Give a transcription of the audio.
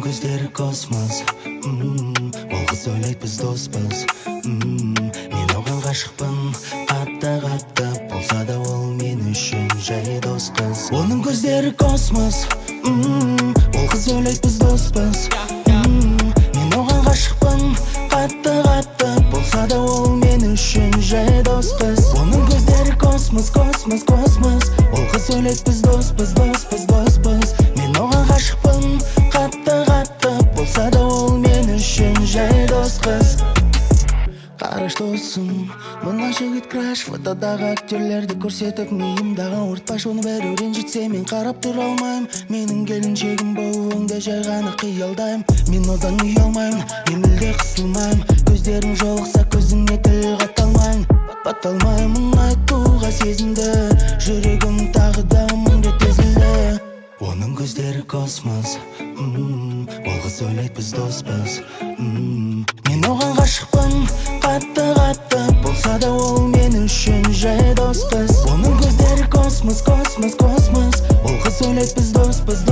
көздері космос. Ол қыз ойлайды біз доспыз. Мен оған ғашықпын, қатты болса да ол мен үшін жай дос қыз. Оның көздері космос. Ол қыз ойлайды біз доспыз. Мен оған ғашықпын, қатты болса да ол мен үшін жай дос қыз. Оның көздері космос. Ол қыз ойлайды біз доспыз. Мен оған ғашықпын, қатты болса да ол мен үшін жай дос қыз. Қараш досым, мына жігіт краш. Фотодағы актерлерді көрсетіп миымдағы ортпаш. Оны бәрі ренжітсе мен қарап тұра алмайым. Менің келіншегім болуыңды жай ғана қиялдайым. Мен одан ұялмаймын, мен мүлде қысылмаймын. Көздерің жолықса көзіңе тіл қата алмайын. Бата алмаймын айтуға сезімді, жүрегім тағы да мың рет езілді. Оның көздері космос. Ол қыз ойлайды біз доспыз. Мен оған ғашықпын, қатты болса да ол мен үшін жай дос қыз. Оның көздері космос. Ол қыз ойлайды біз доспыз.